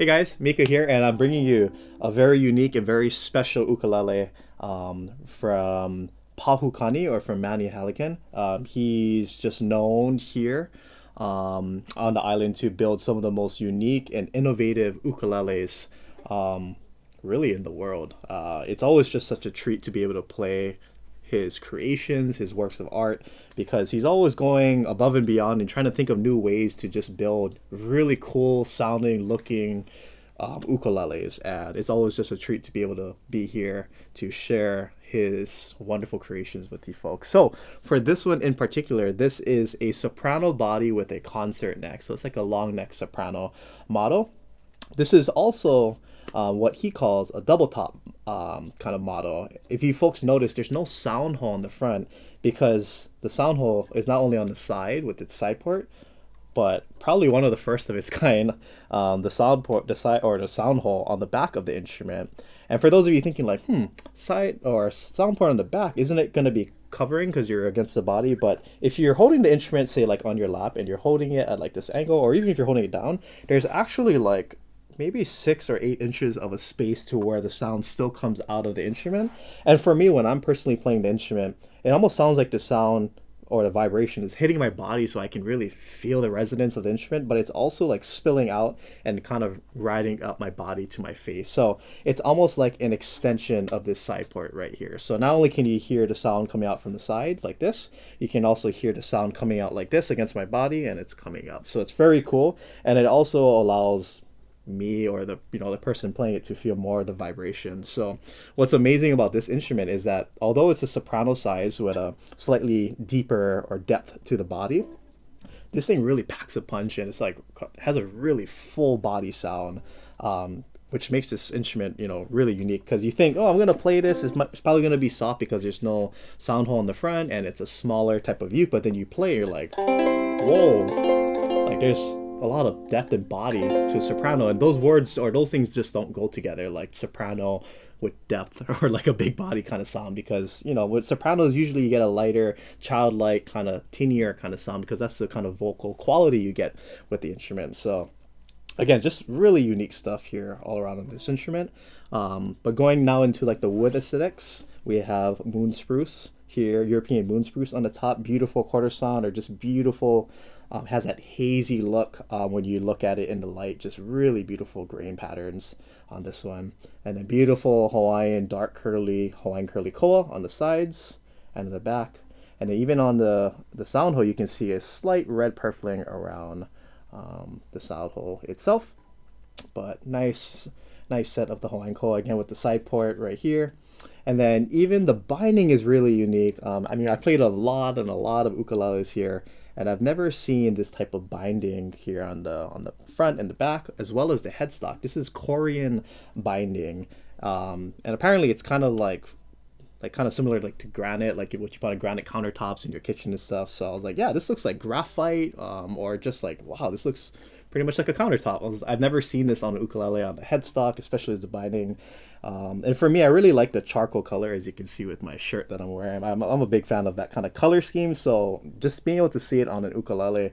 Hey guys, Mika here, and I'm bringing you a very unique and very special ukulele from Pahu Kani or from Manny Halligan. He's just known here on the island to build some of the most unique and innovative ukuleles really in the world. It's always just such a treat to be able to play his creations, his works of art, because he's always going above and beyond and trying to think of new ways to just build really cool sounding, looking ukuleles. And it's always just a treat to be able to be here to share his wonderful creations with you folks. So for this one in particular, this is a soprano body with a concert neck. So it's like a long neck soprano model. This is also what he calls a double top kind of model. If you folks notice, there's no sound hole in the front because the sound hole is not only on the side with its side port, but probably one of the first of its kind, the sound port, the side or the sound hole on the back of the instrument. And for those of you thinking like, side or sound port on the back, isn't it going to be covering because you're against the body? But if you're holding the instrument, say like on your lap, and you're holding it at like this angle, or even if you're holding it down, there's actually like maybe 6 or 8 inches of a space to where the sound still comes out of the instrument. And for me, when I'm personally playing the instrument, it almost sounds like the sound or the vibration is hitting my body, so I can really feel the resonance of the instrument, but it's also like spilling out and kind of riding up my body to my face. So it's almost like an extension of this side port right here. So not only can you hear the sound coming out from the side like this, you can also hear the sound coming out like this against my body, and it's coming up. So it's very cool, and it also allows me or the person playing it to feel more of the vibration. So what's amazing about this instrument is that although it's a soprano size with a slightly deeper or depth to the body, this thing really packs a punch, and it's like has a really full body sound, which makes this instrument really unique. Because you think, oh, I'm gonna play this, it's probably gonna be soft because there's no sound hole in the front and it's a smaller type of uke, but then you play, you're like, whoa, like there's a lot of depth and body to a soprano, and those words or those things just don't go together, like soprano with depth or like a big body kind of sound. Because with sopranos, usually you get a lighter, childlike, kind of teenier kind of sound, because that's the kind of vocal quality you get with the instrument. So again, just really unique stuff here all around on this instrument. But going now into like the wood aesthetics, we have moon spruce here, European moon spruce on the top, beautiful quarter sound, or just beautiful, has that hazy look when you look at it in the light, just really beautiful grain patterns on this one. And then beautiful Hawaiian dark curly Hawaiian curly koa on the sides and in the back. And then even on the sound hole, you can see a slight red purfling around the sound hole itself. But nice set of the Hawaiian koa, again with the side port right here. And then even the binding is really unique. I played a lot of ukuleles here, and I've never seen this type of binding here on the front and the back, as well as the headstock. This is Korean binding, and apparently it's kind of like kind of similar like to granite, like what you put on granite countertops in your kitchen and stuff. So I was like, yeah, this looks like graphite, or just like, wow, this looks pretty much like a countertop. I've never seen this on an ukulele on the headstock, especially as the binding. And for me, I really like the charcoal color, as you can see with my shirt that I'm wearing. I'm a big fan of that kind of color scheme. So just being able to see it on an ukulele,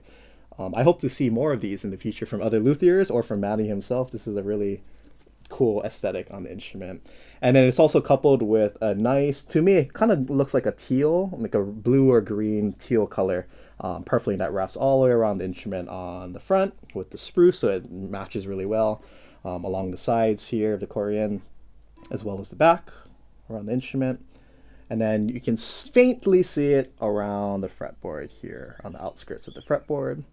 I hope to see more of these in the future from other luthiers or from Manny himself. This is a really cool aesthetic on the instrument. And then it's also coupled with a nice, to me, it kind of looks like a teal, like a blue or green teal color, purfling that wraps all the way around the instrument on the front with the spruce, so it matches really well along the sides here of the Korean, as well as the back around the instrument. And then you can faintly see it around the fretboard here on the outskirts of the fretboard.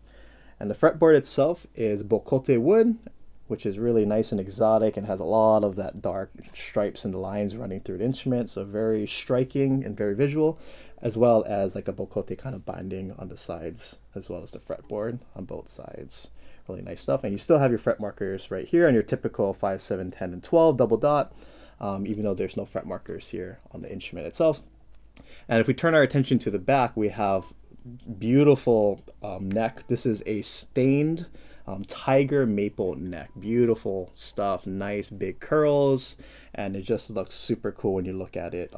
And the fretboard itself is bokote wood, which is really nice and exotic and has a lot of that dark stripes and the lines running through the instrument. So very striking and very visual, as well as like a bokote kind of binding on the sides, as well as the fretboard on both sides. Really nice stuff. And you still have your fret markers right here on your typical 5, 7, 10, and 12 double dot, even though there's no fret markers here on the instrument itself. And if we turn our attention to the back, we have beautiful neck. This is a stained tiger maple neck, beautiful stuff, nice big curls, and it just looks super cool when you look at it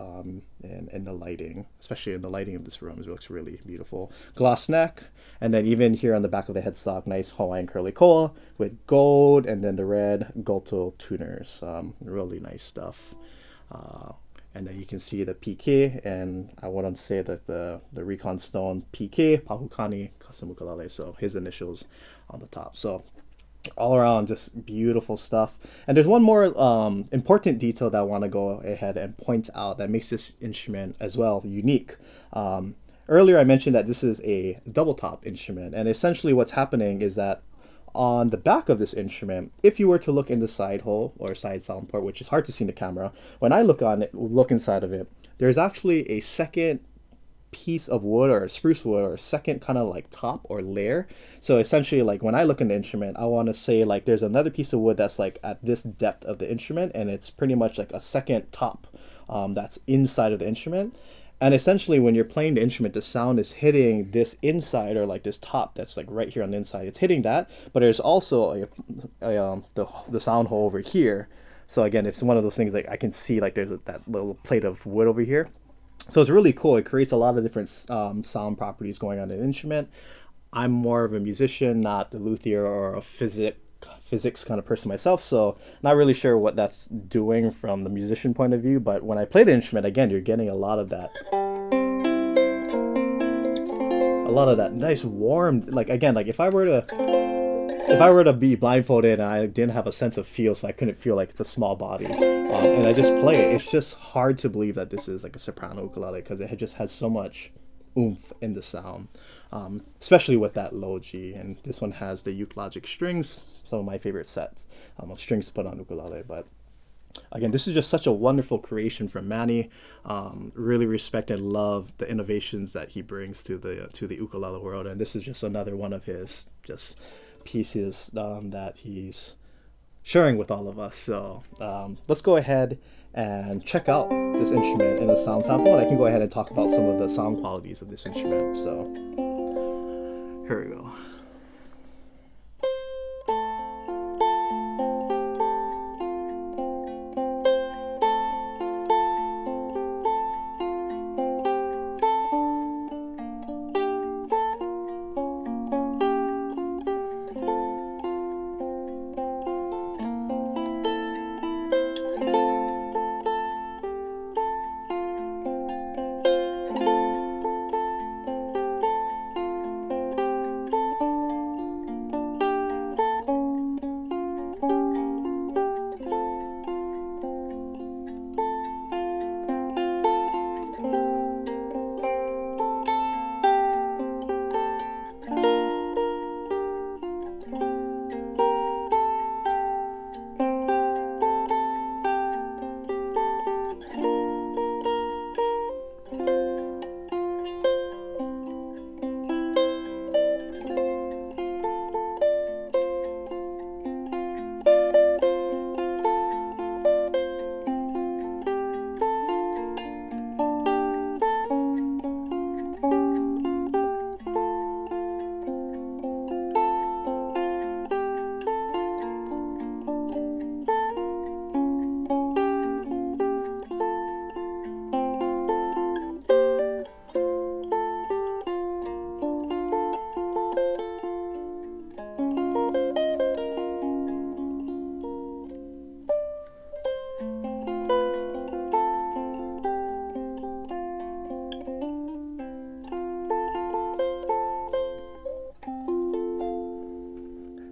in the lighting, especially in the lighting of this room. It looks really beautiful. Gloss neck, and then even here on the back of the headstock, nice Hawaiian curly koa with gold, and then the red goto tuners. Really nice stuff. And then you can see the PK, and I want to say that the Recon Stone PK, Pahu Kani Ukulele, so his initials on the top. So all around, just beautiful stuff. And there's one more important detail that I want to go ahead and point out that makes this instrument as well unique. Earlier I mentioned that this is a double top instrument, and essentially what's happening is that on the back of this instrument, if you were to look in the side hole or side sound port, which is hard to see in the camera, when I look inside of it, there's actually a second piece of wood or spruce wood or a second kind of like top or layer. So essentially, like when I look in the instrument, I want to say like there's another piece of wood that's like at this depth of the instrument, and it's pretty much like a second top that's inside of the instrument. And essentially, when you're playing the instrument, the sound is hitting this inside or like this top that's like right here on the inside. It's hitting that, but there's also the sound hole over here. So again, it's one of those things like I can see like there's that little plate of wood over here. So it's really cool. It creates a lot of different sound properties going on in the instrument. I'm more of a musician, not the luthier or a physics kind of person myself, so not really sure what that's doing from the musician point of view. But when I play the instrument, again, you're getting a lot of that nice warm, like again, like if I were to be blindfolded and I didn't have a sense of feel, so I couldn't feel like it's a small body, and I just play it, it's just hard to believe that this is like a soprano ukulele, because it just has so much oomph in the sound, especially with that low G. And this one has the Uke Logic strings, some of my favorite sets of strings to put on ukulele. But again, this is just such a wonderful creation from Manny. Really respect and love the innovations that he brings to the ukulele world, and this is just another one of his just pieces that he's sharing with all of us. So let's go ahead and check out this instrument in a sound sample, and I can go ahead and talk about some of the sound qualities of this instrument. So here we go.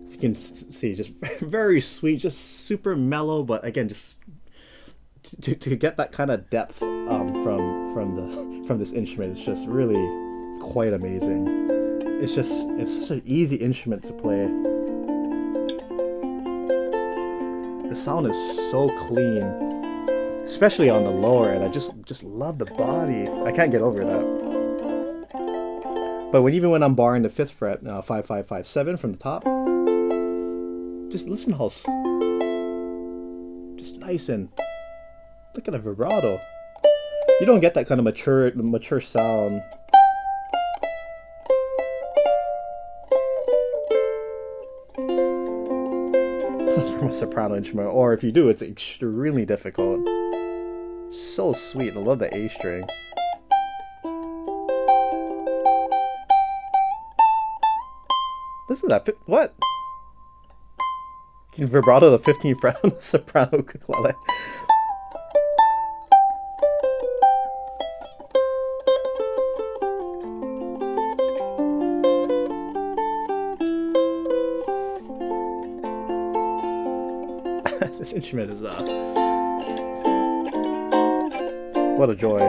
You can see just very sweet, just super mellow, but again, just to get that kind of depth from this instrument, it's just really quite amazing. It's such an easy instrument to play. The sound is so clean, especially on the lower end. I just love the body. I can't get over that. But even when I'm barring the 5th fret, 5 5 5 7 from the top, just listen how just nice, and look at the vibrato. You don't get that kind of mature sound. from a soprano instrument, or if you do, it's extremely difficult. So sweet. I love the A string. Listen to that. What? You can vibrato the 15th fret on the soprano ukulele. This instrument is what a joy.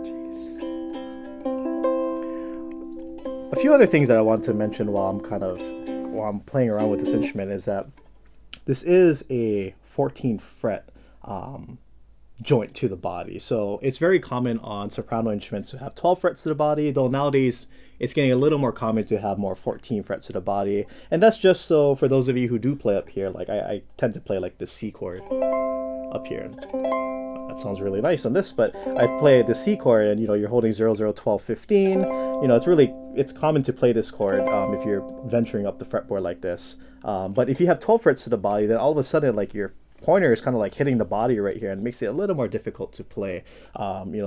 Jeez. A few other things that I want to mention while I'm playing around with this instrument is that this is a 14th fret joint to the body. So it's very common on soprano instruments to have 12 frets to the body, though nowadays it's getting a little more common to have more 14 frets to the body. And that's just so for those of you who do play up here, like I tend to play like the C chord up here. That sounds really nice on this, but I play the C chord and you're holding 0, 0, 12, 15. It's common to play this chord if you're venturing up the fretboard like this. But if you have 12 frets to the body, then all of a sudden like your pointer is kind of like hitting the body right here and makes it a little more difficult to play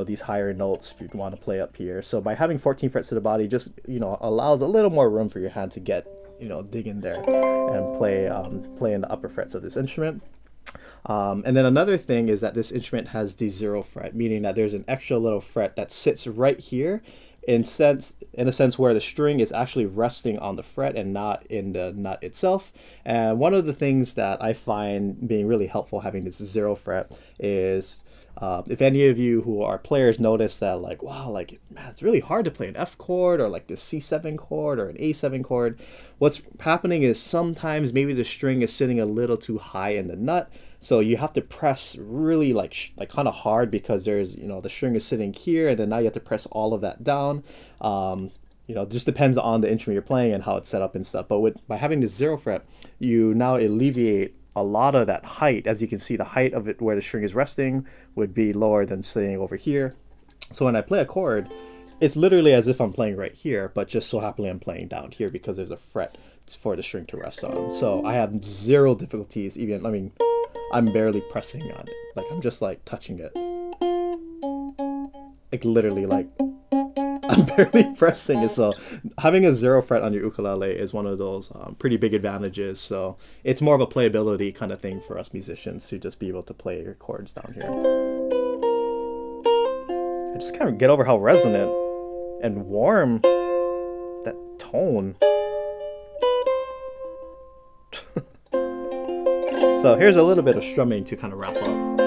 these higher notes if you want to play up here. So by having 14 frets to the body just allows a little more room for your hand to get dig in there and play in the upper frets of this instrument. And then another thing is that this instrument has the 0 fret, meaning that there's an extra little fret that sits right here in a sense where the string is actually resting on the fret and not in the nut itself. And one of the things that I find being really helpful having this 0 fret is if any of you who are players notice that like, wow, like, man, it's really hard to play an F chord or like this C7 chord or an A7 chord. What's happening is sometimes maybe the string is sitting a little too high in the nut. So you have to press really like kind of hard because there's, the string is sitting here and then now you have to press all of that down. It just depends on the instrument you're playing and how it's set up and stuff. But by having this 0 fret, you now alleviate a lot of that height. As you can see, the height of it where the string is resting would be lower than sitting over here. So when I play a chord, it's literally as if I'm playing right here, but just so happily I'm playing down here because there's a fret for the string to rest on. So I have 0 difficulties I'm barely pressing on it. Like I'm just like touching it. Like literally like I'm barely pressing it. So having a 0 fret on your ukulele is one of those pretty big advantages. So it's more of a playability kind of thing for us musicians to just be able to play your chords down here. I just kind of get over how resonant and warm that tone. So here's a little bit of strumming to kind of wrap up.